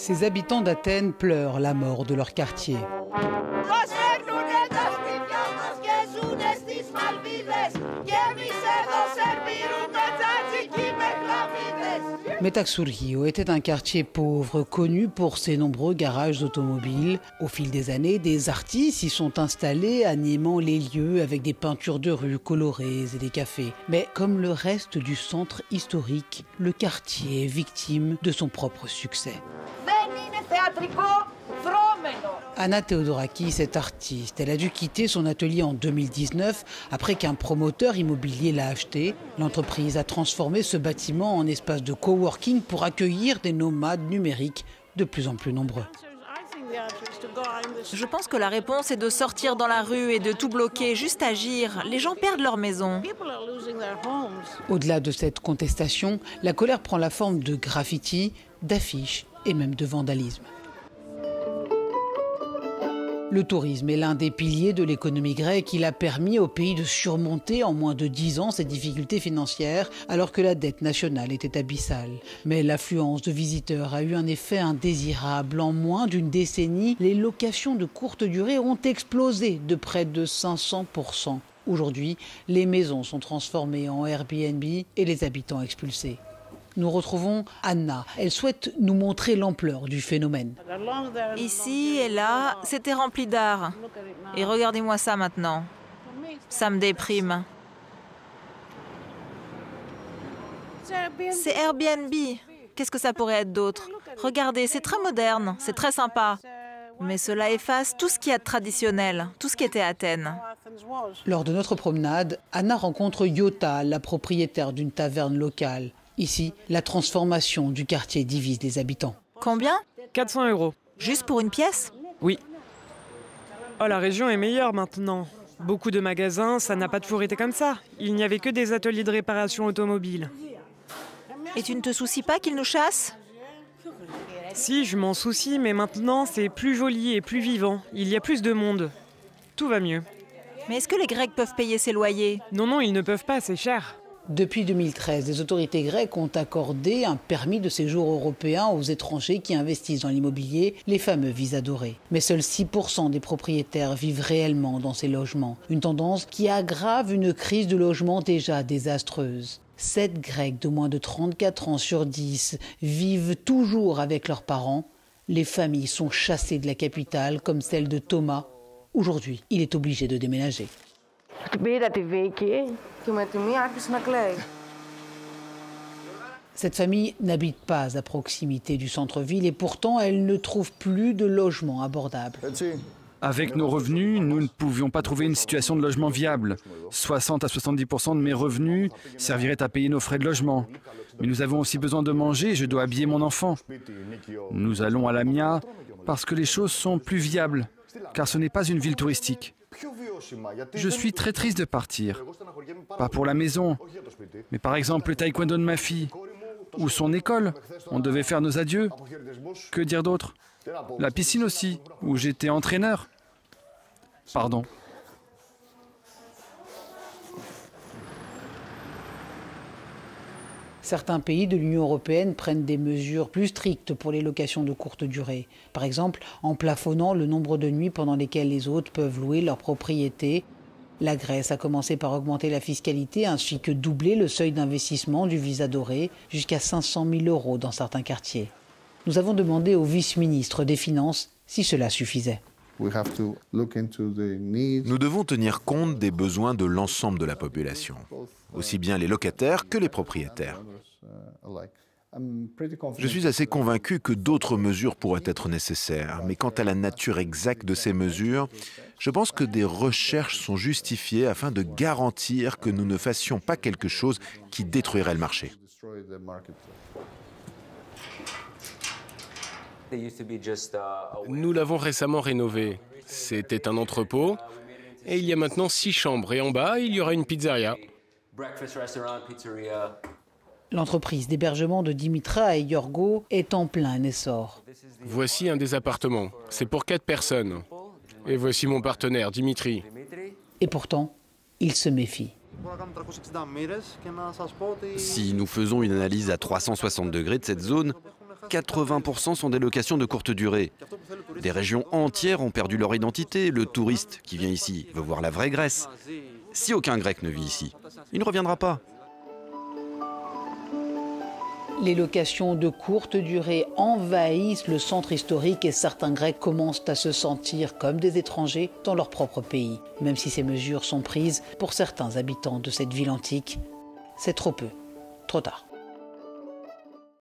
Ces habitants d'Athènes pleurent la mort de leur quartier. Metaxourgio était un quartier pauvre, connu pour ses nombreux garages automobiles. Au fil des années, des artistes y sont installés, animant les lieux avec des peintures de rue colorées et des cafés. Mais comme le reste du centre historique, le quartier est victime de son propre succès. Anna Theodorakis est artiste. Elle a dû quitter son atelier en 2019 après qu'un promoteur immobilier l'a acheté. L'entreprise a transformé ce bâtiment en espace de coworking pour accueillir des nomades numériques de plus en plus nombreux. Je pense que la réponse est de sortir dans la rue et de tout bloquer, juste agir. Les gens perdent leur maison. Au-delà de cette contestation, la colère prend la forme de graffitis, d'affiches et même de vandalisme. Le tourisme est l'un des piliers de l'économie grecque. Il a permis au pays de surmonter en moins de 10 ans ses difficultés financières, alors que la dette nationale était abyssale. Mais l'affluence de visiteurs a eu un effet indésirable. En moins d'une décennie, les locations de courte durée ont explosé de près de 500%. Aujourd'hui, les maisons sont transformées en Airbnb et les habitants expulsés. Nous retrouvons Anna. Elle souhaite nous montrer l'ampleur du phénomène. Ici et là, c'était rempli d'art. Et regardez-moi ça maintenant. Ça me déprime. C'est Airbnb. Qu'est-ce que ça pourrait être d'autre? Regardez, c'est très moderne, c'est très sympa. Mais cela efface tout ce qui est traditionnel, tout ce qui était Athènes. Lors de notre promenade, Anna rencontre Yota, la propriétaire d'une taverne locale. Ici, la transformation du quartier divise les habitants. Combien? 400 €. Juste pour une pièce? Oui. Oh, la région est meilleure maintenant. Beaucoup de magasins, ça n'a pas toujours été comme ça. Il n'y avait que des ateliers de réparation automobile. Et tu ne te soucies pas qu'ils nous chassent? Si, je m'en soucie, mais maintenant c'est plus joli et plus vivant. Il y a plus de monde. Tout va mieux. Mais est-ce que les Grecs peuvent payer ces loyers? Non, ils ne peuvent pas, c'est cher. Depuis 2013, les autorités grecques ont accordé un permis de séjour européen aux étrangers qui investissent dans l'immobilier, les fameux visas dorés. Mais seuls 6% des propriétaires vivent réellement dans ces logements. Une tendance qui aggrave une crise de logement déjà désastreuse. 7 Grecs de moins de 34 ans sur 10 vivent toujours avec leurs parents. Les familles sont chassées de la capitale, comme celle de Thomas. Aujourd'hui, il est obligé de déménager. Cette famille n'habite pas à proximité du centre-ville et pourtant elle ne trouve plus de logement abordable. Avec nos revenus, nous ne pouvions pas trouver une situation de logement viable. 60 à 70% de mes revenus serviraient à payer nos frais de logement. Mais nous avons aussi besoin de manger et je dois habiller mon enfant. Nous allons à Lamia parce que les choses sont plus viables, car ce n'est pas une ville touristique. Je suis très triste de partir. Pas pour la maison, mais par exemple le taekwondo de ma fille, ou son école. On devait faire nos adieux. Que dire d'autre? La piscine aussi, où j'étais entraîneur. Pardon. Certains pays de l'Union européenne prennent des mesures plus strictes pour les locations de courte durée. Par exemple, en plafonnant le nombre de nuits pendant lesquelles les hôtes peuvent louer leur propriété. La Grèce a commencé par augmenter la fiscalité ainsi que doubler le seuil d'investissement du visa doré jusqu'à 500 000 € dans certains quartiers. Nous avons demandé au vice-ministre des Finances si cela suffisait. Nous devons tenir compte des besoins de l'ensemble de la population, aussi bien les locataires que les propriétaires. Je suis assez convaincu que d'autres mesures pourraient être nécessaires, mais quant à la nature exacte de ces mesures, je pense que des recherches sont justifiées afin de garantir que nous ne fassions pas quelque chose qui détruirait le marché. Nous l'avons récemment rénové. C'était un entrepôt et il y a maintenant 6 chambres et en bas, il y aura une pizzeria. L'entreprise d'hébergement de Dimitra et Yorgo est en plein essor. Voici un des appartements. C'est pour 4 personnes. Et voici mon partenaire, Dimitri. Et pourtant, il se méfie. Si nous faisons une analyse à 360 degrés de cette zone, 80% sont des locations de courte durée. Des régions entières ont perdu leur identité. Le touriste qui vient ici veut voir la vraie Grèce. Si aucun Grec ne vit ici, il ne reviendra pas. Les locations de courte durée envahissent le centre historique et certains Grecs commencent à se sentir comme des étrangers dans leur propre pays. Même si ces mesures sont prises, pour certains habitants de cette ville antique, c'est trop peu, trop tard.